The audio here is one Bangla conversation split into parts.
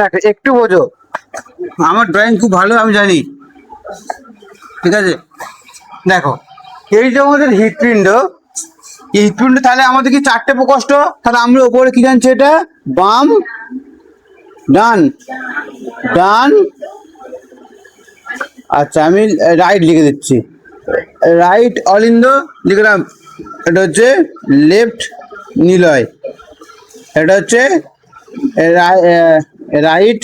দেখ একটু বোঝো, আমার ড্রয়িং খুব ভালো আমি জানি, ঠিক আছে? দেখো এই যে আমাদের হৃৎপিণ্ড, এই হৃৎপিণ্ড তাহলে আমাদের কি চারটে প্রকোষ্ঠ, তাহলে আমরা ওপরে কি জানছি, এটা বাম, ডান, ডান, আচ্ছা আমি রাইট লিখে দিচ্ছি, রাইট অলিন্দ লিখলাম, এটা হচ্ছে লেফট নিলয়, এটা হচ্ছে রাইট,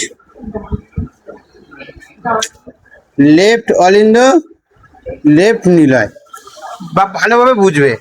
লেফট অলিন্দ, লেফট নিলয়, বা ভালোভাবে বুঝবে।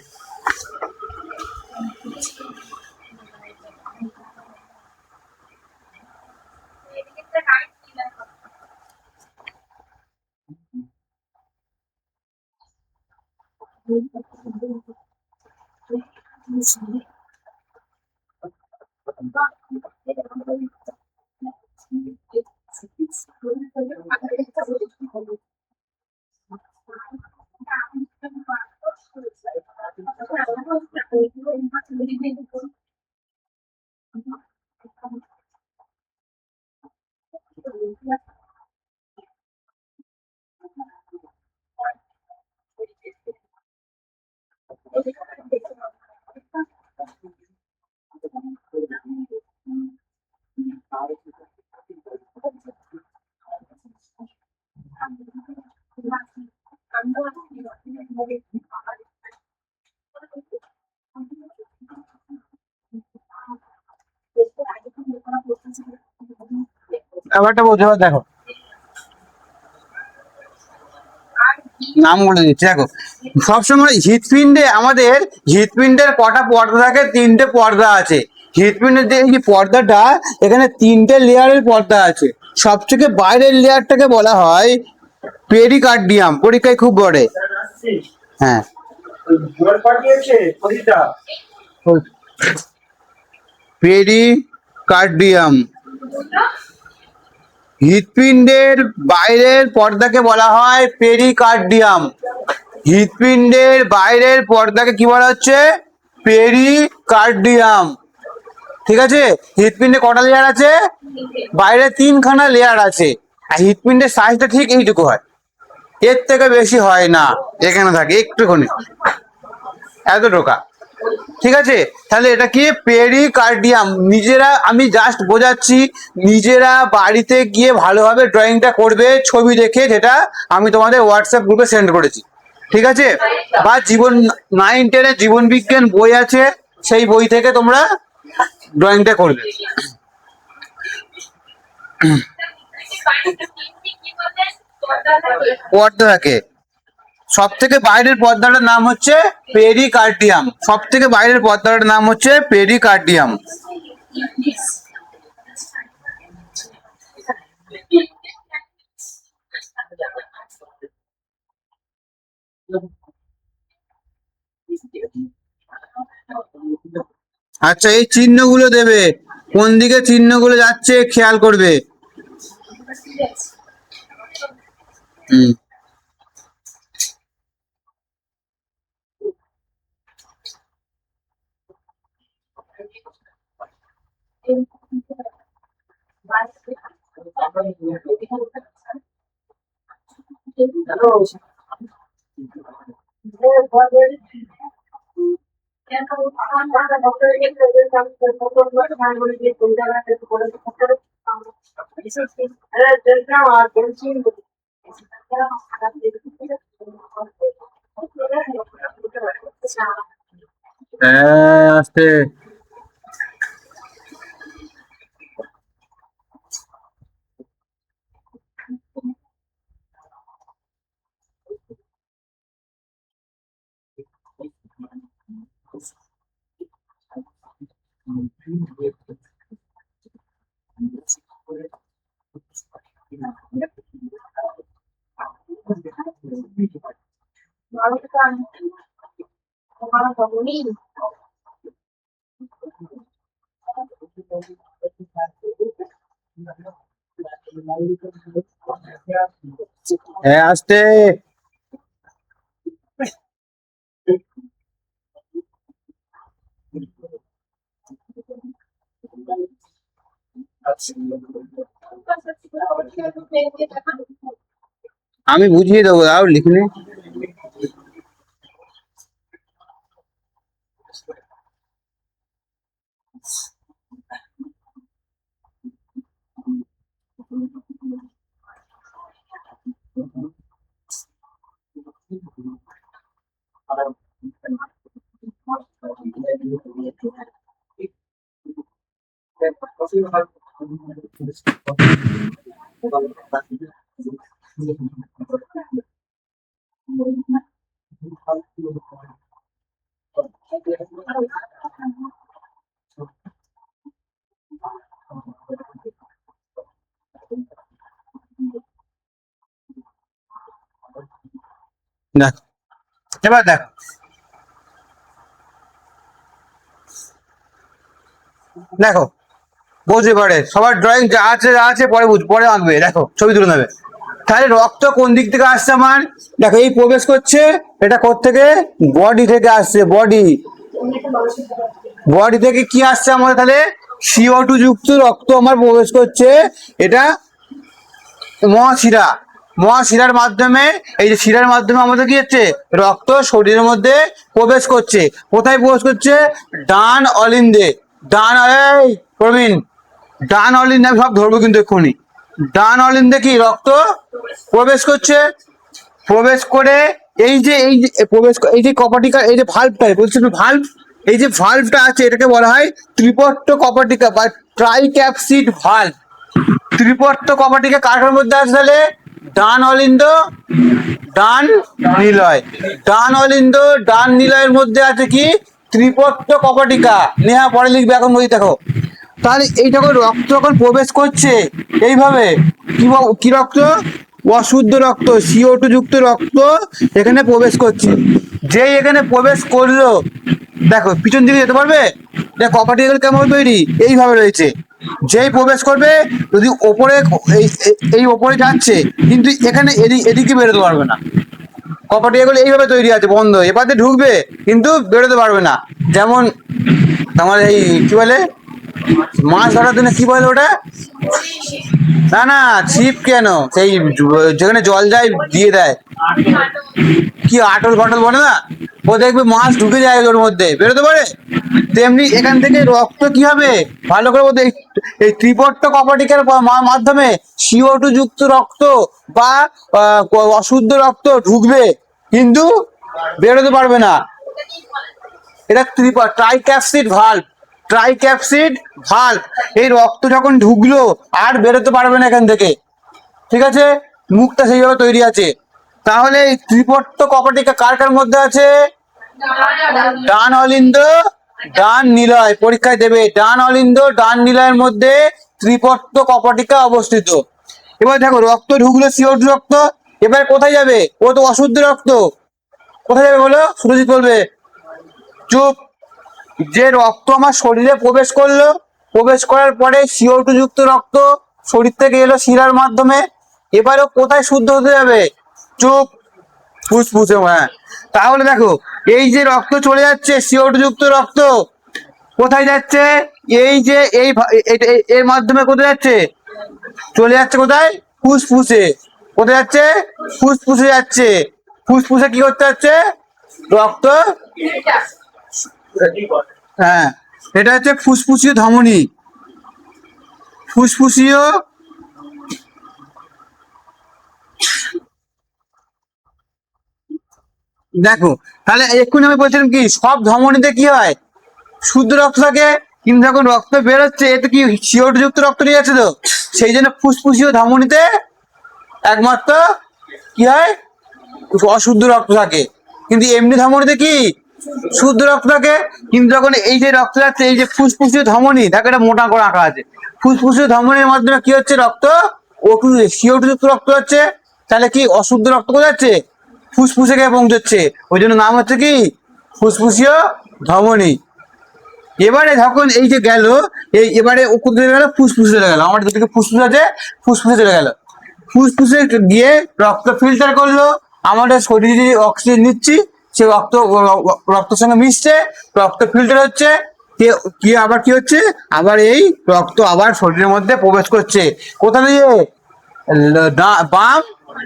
ব্যাপারটা বোঝো, দেখো নাম বলে দিচ্ছি, দেখো সবসময় হৃৎপিণ্ডে আমাদের হৃৎপিণ্ডের কটা পর্দা থাকে, তিনটে পর্দা আছে। হৃৎপিণ্ডের যে এই যে পর্দাটা, এখানে তিনটে লেয়ারের পর্দা আছে। সবথেকে বাইরের লেয়ারটাকে বলা হয় পেরিকার্ডিয়াম, পরীক্ষায় খুব বড়ে। হ্যাঁ, পেরিকার্ডিয়াম। হৃৎপিণ্ডের বাইরের পর্দাকে বলা হয় পেরিকার্ডিয়াম। হৃৎপিণ্ডের বাইরের পর্দাকে কি বলা হচ্ছে? পেরিকার্ডিয়াম। ঠিক আছে? হৃৎপিণ্ডে কটা লেয়ার আছে? বাইরে তিনখানা লেয়ার আছে। আর হৃৎপিণ্ডের সাইজটা ঠিক এইটুকু হয়, এর থেকে বেশি হয় না। এখানে থাকে একটুখানি, এত ঢোকা। ঠিক আছে? তাহলে এটা কি পেরিকার্ডিয়াম। নিজেরা আমি জাস্ট বোঝাচ্ছি, নিজেরা বাড়িতে গিয়ে ভালোভাবে ড্রয়িংটা করবে ছবি দেখে, যেটা আমি তোমাদের হোয়াটসঅ্যাপ গ্রুপে সেন্ড করেছি। ঠিক আছে? বা জীবন 9-10 জীবন বিজ্ঞান বই আছে, সেই বই থেকে তোমরা ড্রয়িংটা করবে। পর্দা থাকে, সব থেকে বাইরের পর্দাটার নাম হচ্ছে পেরিকার্ডিয়াম। সব থেকে বাইরের পর্দাটার নাম হচ্ছে পেরিকার্ডিয়াম। আচ্ছা, এই চিহ্নগুলো দেবে, কোন দিকে চিহ্নগুলো যাচ্ছে খেয়াল করবে। হুম, হ্যাঁ আস্তে। হ্যাঁ আস্তে। আমি বুঝিয়ে দেবো, দাও লিখে নে। দেখো, এবার দেখো, দেখো বুঝতে পারে সবার ড্রয়িং যা আছে যা আছে পরে পরে আঁকবে। দেখো ছবি তুলে নেবে। তাহলে রক্ত কোন দিক থেকে আসছে আমার? দেখো এই প্রবেশ করছে, এটা কোত্থেকে? বডি থেকে আসছে। বডি, বডি থেকে কি আসছে আমাদের? তাহলে CO2 যুক্ত রক্ত আমার প্রবেশ করছে। এটা মহাশিরা, মহাশিরার মাধ্যমে, এই যে শিরার মাধ্যমে আমাদের কি হচ্ছে? রক্ত শরীরের মধ্যে প্রবেশ করছে। কোথায় প্রবেশ করছে? ডান অলিন্দে। ডান, এই প্রবীণ, ডান অলিন্দে আমি সব ধরবো কিন্তু এক্ষুনি। ডান অলিন্দে কি রক্ত প্রবেশ করছে। প্রবেশ করে এই যে প্রবেশ, এই যে কপাটিকা, এই যে ভাল্বটা বলছি ভাল্ব, এই যে ভাল্বটা আছে এটাকে বলা হয় ত্রিপট্ট কপাটিকা বা ট্রাইক্যাপসিড ভাল্ব। ত্রিপট্ট কপাটিকা কার মধ্যে আছে তাহলে? ডান অলিন্দ, ডান নিলয়। ডান অলিন্দ, ডান নিলয়ের মধ্যে আছে কি? ত্রিপট্ট কপাটিকা। নেহা পরে লিখবে, এখন বই দেখো। তাহলে এই যখন রক্ত যখন প্রবেশ করছে এইভাবে, কি রক্ত? অশুদ্ধ রক্ত, CO2 যুক্ত রক্ত এখানে প্রবেশ করছে। যেই এখানে প্রবেশ করলো, দেখো পিছন দিকে যেতে পারবে? দেখ কপাটিকা কেমন তৈরি, এইভাবে রয়েছে। যেই প্রবেশ করবে, যদি ওপরে এই ওপরে যাচ্ছে, কিন্তু এখানে এদিকে বেরোতে পারবে না। কপাটিকাগুলো এইভাবে তৈরি আছে, বন্ধ। এপাতে ঢুকবে কিন্তু বেরোতে পারবে না। যেমন তোমার এই কি বলে, মাছ ধরার জন্য কি বলে ওটা? না না, ছিপ কেন, সেই যেখানে জল যায় দিয়ে দেয়, কি আটল ফাটল বলে না, ও দেখবে মাছ ঢুকে যায় ওর মধ্যে, বেরোতে পারে। তেমনি এখান থেকে রক্ত কি হবে ভালো করে বলতে, এই ত্রিপট্ট কপাটিকার মাধ্যমে CO2 যুক্ত রক্ত বা অশুদ্ধ রক্ত ঢুকবে, কিন্তু বেরোতে পারবে না। এটা ট্রাইক্যাপসিড ভাল্ব। ট্রাইক্যাপসিড ভাল্ব। এই রক্ত যখন ঢুকলো আর বেরোতে পারবে না এখান থেকে, ঠিক আছে? মুখটা সেইভাবে তৈরি আছে। তাহলে এই ত্রিপট্ট কপাটিকা কার কার মধ্যে আছে? ডান অলিন্দ, ডান নিলয়। পরীক্ষায় দেবে ডান অলিন্দ, ডান নিলয়ের মধ্যে ত্রিপট্ট কপাটিকা অবস্থিত। এবার দেখো রক্ত ঢুকলো, CO2 রক্ত, এবার কোথায় যাবে? ও তো অশুদ্ধ রক্ত, কোথায় যাবে বলো? সুরজিৎ বলবে। চুপ। যে রক্ত আমার শরীরে প্রবেশ করলো, প্রবেশ করার পরে CO2 যুক্ত রক্ত শরীর থেকে এলো শিরার মাধ্যমে, এবারও কোথায় শুদ্ধ হতে যাবে? চুপ, ফুসফুসে। হ্যাঁ, তাহলে দেখো এই যে রক্ত চলে যাচ্ছে, CO2 যুক্ত রক্ত কোথায় যাচ্ছে? এই যে এর মাধ্যমে কোথায় যাচ্ছে? চলে যাচ্ছে কোথায়? ফুসফুসে। কোথায় যাচ্ছে? ফুসফুসে যাচ্ছে। ফুসফুসে কি করতে যাচ্ছে? রক্ত, হ্যাঁ, এটা হচ্ছে ফুসফুসীয় ধমনী। ফুসফুসীয়, দেখো তাহলে এক্ষুনি আমি বলছিলাম কি, সব ধমনীতে কি হয়? শুদ্ধ রক্ত থাকে, কিন্তু যখন রক্ত বেরোচ্ছে এতে কি CO2 যুক্ত রক্ত নিয়ে যাচ্ছে, তো সেই জন্য ফুসফুসীয় ধমনীতে একমাত্র কি হয়? অশুদ্ধ রক্ত থাকে। কিন্তু এমনি ধমনীতে কি শুদ্ধ রক্ত থাকে। কিন্তু যখন এই যে রক্ত যাচ্ছে, এই যে ফুসফুসীয় ধমনী থাকে, এটা মোটা করে আঁকা আছে। ফুসফুসীয় ধমনীর মাধ্যমে কি হচ্ছে? রক্ত CO2 যুক্ত রক্ত হচ্ছে। তাহলে কি অশুদ্ধ রক্ত কোথায় যাচ্ছে? ফুসফুসে গিয়ে পৌঁছচ্ছে। ওই জন্য নাম হচ্ছে কি ফুসফুসীয় ধমনী। এবারে যখন এই যে গেল, এই এবারে ও কোথায় গেল? ফুসফুসে চলে গেল। আমার যেদিকে ফুসফুস আছে ফুসফুসে চলে গেল। ফুসফুসে গিয়ে রক্ত ফিল্টার করলো। আমাদের শরীরে যে অক্সিজেন নিচ্ছি, সে রক্তের সঙ্গে মিশছে, রক্ত ফিল্টার হচ্ছে, কি আবার কি হচ্ছে? আবার এই রক্ত আবার শরীরের মধ্যে প্রবেশ করছে। কোথা দিয়ে? বাম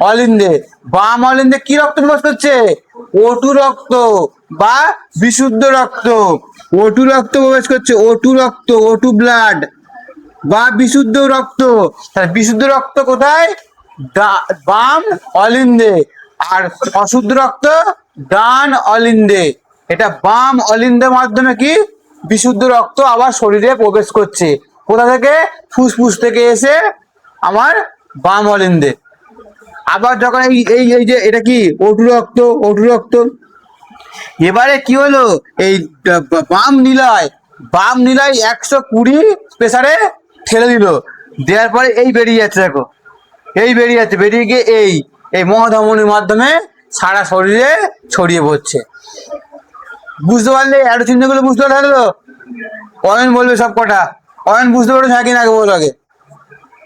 অলিন্দে, বাম অলিন্দে কি রক্ত প্রবেশ করছে? O2 রক্ত বা বিশুদ্ধ রক্ত। O2 রক্ত প্রবেশ করছে, O2 রক্ত, O2 ব্লাড বা বিশুদ্ধ রক্ত। তাহলে বিশুদ্ধ রক্ত কোথায়? বাম অলিন্দে। আর অশুদ্ধ রক্ত ডান অলিন্দে। এটা বাম অলিন্দের মাধ্যমে কি বিশুদ্ধ রক্ত আবার শরীরে প্রবেশ করছে। কোথা থেকে? ফুসফুস থেকে এসে আমার বাম অলিন্দে। আবার যখন এই এই এই যে এটা কি O2 রক্ত, O2 রক্ত। এবারে কি হলো? এই বাম নীলায়, বাম নীলায় 120 প্রেসারে ঠেলে দিল, দেওয়ার পরে এই বেরিয়ে যাচ্ছে, দেখো এই বেরিয়ে যাচ্ছে, বেরিয়ে গিয়ে এই এই মহাধমনির মাধ্যমে সারা শরীরে ছড়িয়ে পড়ছে। বুঝতে পারলে? এত চিহ্নগুলো বুঝতে পারলো? অয়ন বলবে সব কটা। অয়ন বুঝতে পারো থাকি না, আগে বলো, আগে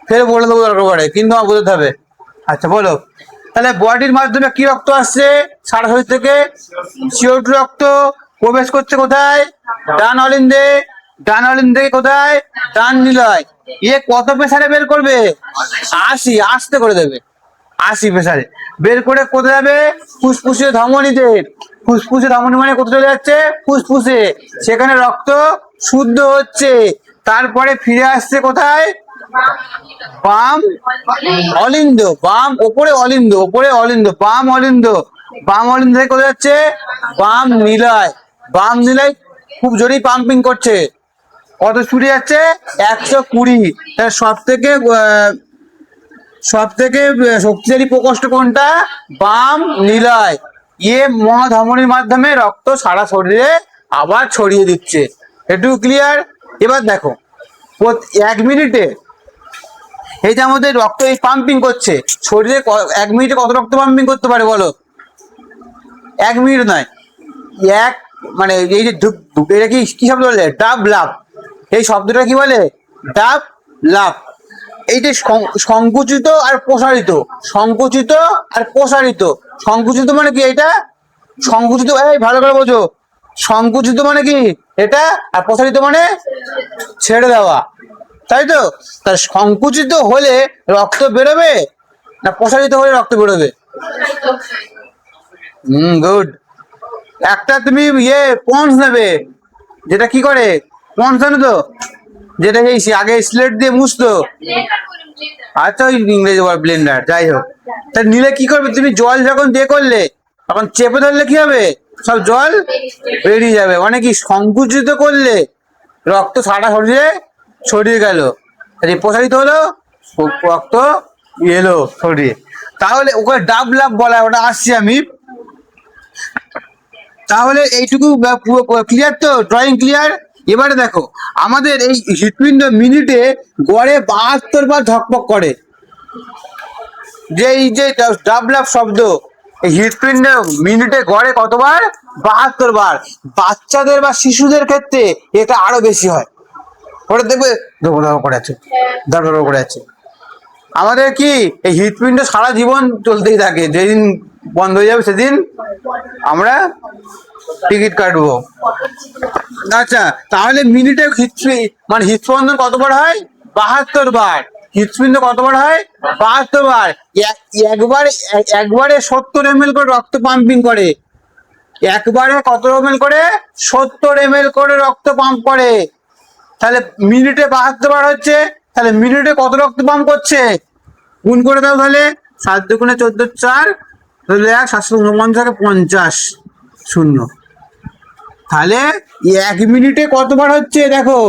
ফের বলে দেবো দরকার পড়ে, কিন্তু আমার বোঝাতে হবে। আচ্ছা বলো, তাহলে বডির মাধ্যমে কি রক্ত আসছে সারা শরীর থেকে? CO2 রক্ত প্রবেশ করছে কোথায়? ডান অলিন্দে। ডান অলিন্দে কোথায়? ডান নীলয়। কত প্রেসারে বের করবে? 80, আস্তে করে দেবে, 80 প্রেসারে বের করে কোথায় যাবে? ফুসফুসে ধমনীতে। ফুসফুসে ধমনী মানে কোথায় চলে যাচ্ছে? ফুসফুসে। সেখানে রক্ত শুদ্ধ হচ্ছে, তারপরে ফিরে আসছে কোথায়? বাম অলিন্দ, বাম ওপরে অলিন্দ, ওপরে অলিন্দ, বাম অলিন্দ। বাম অলিন্দ থেকে কোথায় যাচ্ছে? বাম নীলায়। বাম নীলায় খুব জোরেই পাম্পিং করছে। কত ছুটে যাচ্ছে? 120। তাহলে সব থেকে শক্তিশালী প্রকোষ্ঠ কোনটা? বাম নীলায়। মহাধমনির মাধ্যমে রক্ত সারা শরীরে আবার ছড়িয়ে দিচ্ছে। একটু ক্লিয়ার? এবার দেখো 1 মিনিটে এই যে আমাদের রক্ত এই পাম্পিং করছে শরীরে, 1 মিনিটে কত রক্ত পাম্পিং করতে পারে বলো? 1 মিনিট নয়, এক মানে এই যে এটা কি কি শব্দ বলে? ডাব লাভ। এই শব্দটা কি বলে? ডাব লাভ। এই যে সংকুচিত আর প্রসারিত, সংকুচিত আর প্রসারিত। সংকুচিত মানে কি? এটা সংকুচিত, এই ভালো করে বোঝো। সংকুচিত মানে কি? এটা। আর প্রসারিত মানে ছেড়ে দেওয়া, তাই তো? তার সংকুচিত হলে রক্ত বেরোবে না প্রসারিত হলে রক্ত বেরোবে? গুড। একটা তুমি পন্স নেবে, যেটা কি করে? পন্স জানো তো, যেটা এই আগে স্লেট দিয়ে মুছতো। আচ্ছা ওই ইংরেজি ব্লেন্ডার, যাই হোক। তা নিলে কি করবে? তুমি জল যখন দিয়ে করলে তখন চেপে ধরলে কি হবে? সব জল বেরিয়ে যাবে। মানে কি? সংকুচিত করলে রক্ত সারা শরীরে ছড়িয়ে গেল, প্রসারিত হলো রক্ত এলো শরীরে। তাহলে ওকে ডাব লাভ বলা হয়, ওটা আসছি আমি। তাহলে এইটুকু ক্লিয়ার তো? Drawing clear? এবারে দেখো আমাদের এই হৃৎপিণ্ড মিনিটে গড়ে 72 বার ধকপক করে। যে এই যে ডাব লাভ শব্দ, এই হৃৎপিণ্ড মিনিটে গড়ে কতবার? 72 বার। বাচ্চাদের বা শিশুদের ক্ষেত্রে এটা আরো বেশি হয়। ওটা দেখবে ধপ করে আছে, ধপ করে আছে। আমাদের কি এই হৃৎপিণ্ড সারা জীবন চলতেই থাকে, যেদিন বন্ধ হয়ে যাবে সেদিন আমরা টিকিট কাটবো। আচ্ছা তাহলে মিনিটে মানে হৃৎস্পন্দন কতবার হয়? 72 বার। হৃৎপিণ্ড কতবার হয়? 72 বার। একবারে 70 ml করে রক্ত পাম্পিং করে। একবারে কত ml করে? 70 ml করে রক্ত পাম্প করে। তাহলে মিনিটে 72 বার হচ্ছে, তাহলে মিনিটে কত রক্ত পাম্প করছে? গুণ করে দাও তাহলে। 7 দুগুণে 14, 4 749 50 শূন্য। তাহলে 1 মিনিটে কতবার হচ্ছে দেখো?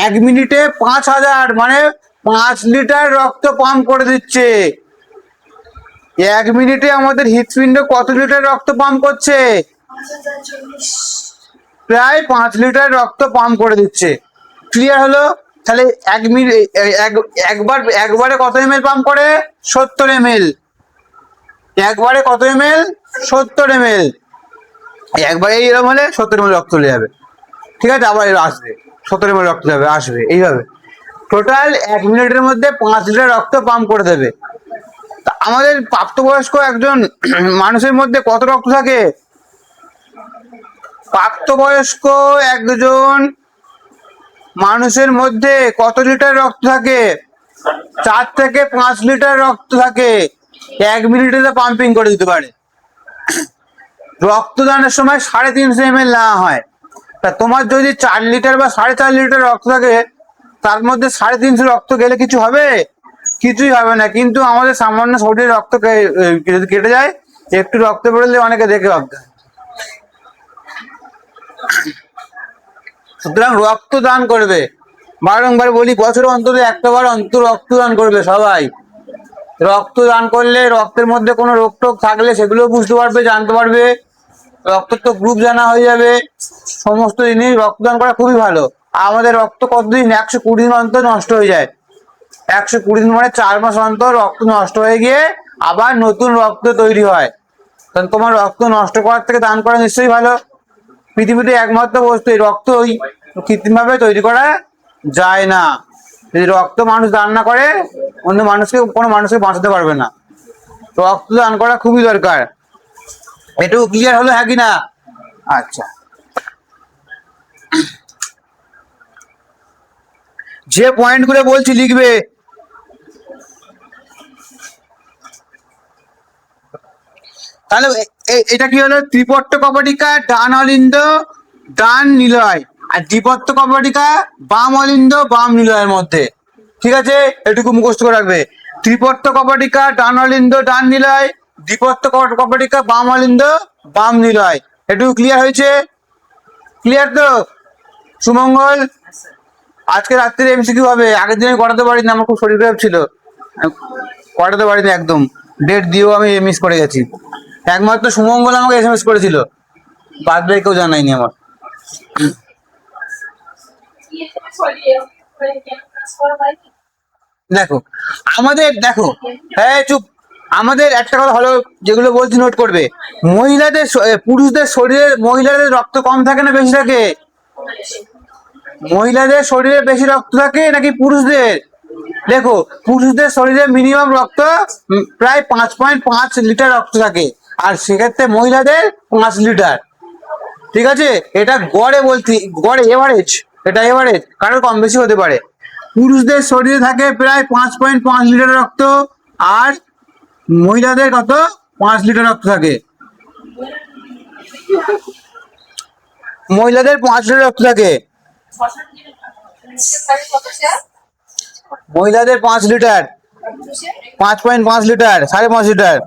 1 মিনিটে 5000, মানে 5 লিটার রক্ত পাম্প করে দিচ্ছে। 1 মিনিটে আমাদের হৃৎপিণ্ড কত লিটার রক্ত পাম্প করছে? প্রায় 5 লিটার রক্ত পাম্প করে দিচ্ছে। ক্লিয়ার হলো? তাহলে 1 মিনিট একবারে কত ml পাম্প করে? 70 ml। একবারে কত ml? 70 ml। একবারে এইরকম হলে 70 ml রক্ত চলে যাবে। ঠিক আছে, আবার আসবে 70 ml রক্ত যাবে, আসবে এইভাবে। টোটাল 1 মিনিটের মধ্যে 5 লিটার রক্ত পাম্প করে দেবে। আমাদের প্রাপ্তবয়স্ক একজন মানুষের মধ্যে কত রক্ত থাকে? প্রাপ্তবয়স্ক একজন মানুষের মধ্যে কত লিটার রক্ত থাকে? 4 থেকে 5 লিটার রক্ত থাকে, 1 মিনিটে পাম্পিং করে দিতে পারে। রক্তদানের সময় 350 ml নেওয়া হয়। তা তোমার যদি 4 লিটার বা 4.5 লিটার রক্ত থাকে, তার মধ্যে 350 রক্ত গেলে কিছু হবে? কিছুই হবে না। কিন্তু আমাদের সামান্য শরীরে রক্ত যদি কেটে যায়, একটু রক্ত বেরোলে অনেকে দেখে অজ্ঞান। সুতরাং রক্তদান করবে, বারংবার বলি, বছরে অন্তত একটা বার অন্তত রক্তদান করবে সবাই। রক্তদান করলে রক্তের মধ্যে কোনো রোগ টোগ থাকলে সেগুলো বুঝতে পারবে, জানতে পারবে। রক্তের তো গ্রুপ জানা হয়ে যাবে। সমস্ত জিনিস রক্তদান করা খুবই ভালো। আমাদের রক্ত কতদিন? 120 দিন অন্তর নষ্ট হয়ে যায়। 120 দিন মানে 4 মাস অন্তর রক্ত নষ্ট হয়ে গিয়ে আবার নতুন রক্ত তৈরি হয়। কারণ তোমার রক্ত নষ্ট করার থেকে দান করা নিশ্চয়ই ভালো। পৃথিবীতে একমাত্র বস্তু এই রক্ত, ওই কৃত্রিমভাবে তৈরি করা যায় না। যদি রক্ত মানুষ দান না করে, অন্য মানুষকে, কোনো মানুষকে বাঁচাতে পারবে না। রক্ত দান করা খুবই দরকার। এটুকু ক্লিয়ার হলো, হ্যাঁ কি না? আচ্ছা, যে পয়েন্ট গুলো বলছি লিখবে। তাহলে এটা কি হলো? ত্রিপট্ট কপাটিকা ডান অলিন্দ ডান নিলয়, আর দ্বিপত্র কপাটিকা বাম অলিন্দ বাম নিলয়ের মধ্যে। ঠিক আছে, এটুকু মুখস্থ করে রাখবে। ত্রিপট্ট কপাটিকা ডান অলিন্দ ডান নিলয়, দ্বিপত্র কপাটিকা বাম অলিন্দ বাম নিলয়। এটুকু ক্লিয়ার হয়েছে? ক্লিয়ার তো? সুমঙ্গল, আজকে রাত্রে এমসিকিউ হবে। আগের দিন আমি করাতে পারিনি, আমার খুব শরীর খারাপ ছিল, করাতে পারিনি একদম। ডেট দিয়েও আমি মিস করে গেছি। একমাত্র সুমঙ্গল আমাকে SMS করেছিল, বাদ বাকি কেউ জানায়নি আমার। দেখো দেখো, হ্যাঁ চুপ। আমাদের একটা কথা হলো, যেগুলো বলছি নোট করবে। মহিলাদের পুরুষদের শরীরে মহিলাদের রক্ত কম থাকে না বেশি থাকে? মহিলাদের শরীরে বেশি রক্ত থাকে নাকি পুরুষদের? দেখো, পুরুষদের শরীরে মিনিমাম রক্ত প্রায় 5.5 লিটার রক্ত থাকে, আর সেক্ষেত্রে মহিলাদের 5 লিটার। ঠিক আছে, এটা গড়ে বলছি, গড়ে এভারেজ, এটা এভারেজ, কারোর কম বেশি হতে পারে। পুরুষদের শরীরে থাকে প্রায় 5.5 লিটার রক্ত, আর মহিলাদের কত? 5 লিটার রক্ত থাকে। মহিলাদের 5 লিটার রক্ত থাকে, মহিলাদের 5 লিটার, 5.5 লিটার, 5.5 লিটার।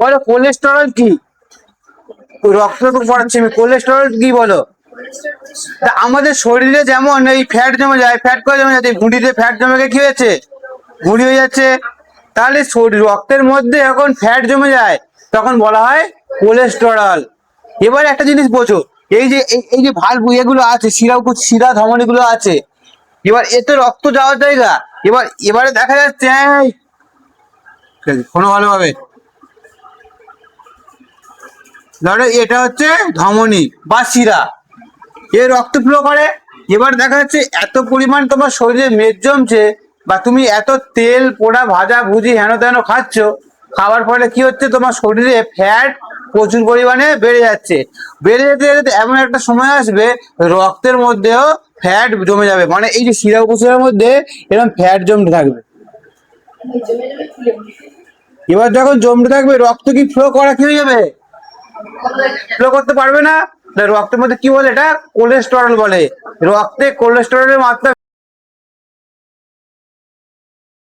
বলো কোলেস্টেরল কি? রক্ত তো পড়াচ্ছি আমি, কোলেস্টেরল কি বলো? তা আমাদের শরীরে যেমন এই ফ্যাট জমে যায়, ফ্যাট করে জমে যাচ্ছে, ভুঁড়িতে ফ্যাট জমে গিয়ে কি হয়েছে? ভুঁড়ি হয়ে যাচ্ছে। তাহলে রক্তের মধ্যে যখন ফ্যাট জমে যায়, তখন বলা হয় কোলেস্টেরল। এবার একটা জিনিস বোঝো, এই যে ভালভ এগুলো আছে, শিরা ধমনী গুলো আছে, এবার এতে রক্ত যাওয়ার জায়গা। এবারে দেখা যাচ্ছে, কোনো ভালোভাবে ধরো এটা হচ্ছে ধমনী বা শিরা, এ রক্ত ফ্লো করে। এবার দেখা যাচ্ছে এত পরিমাণ তোমার শরীরে মেদ জমছে, বা তুমি এত তেল পোড়া ভাজা ভুজি হেন তেন খাচ্ছ, খাওয়ার ফলে কি হচ্ছে? তোমার শরীরে ফ্যাট প্রচুর পরিমাণে বেড়ে যাচ্ছে। বেড়ে যেতে যেতে এমন একটা সময় আসবে, রক্তের মধ্যেও ফ্যাট জমে যাবে। মানে এই যে শিরা উপশিরার মধ্যে এরকম ফ্যাট জমতে থাকবে। এবার যখন জমতে থাকবে, রক্ত কি ফ্লো করা কি হয়ে যাবে? ফ্লো করতে পারবে না। রক্তের মধ্যে কি বলে? এটা কোলেস্টেরল বলে। রক্তে কোলেস্টেরলের মাত্রা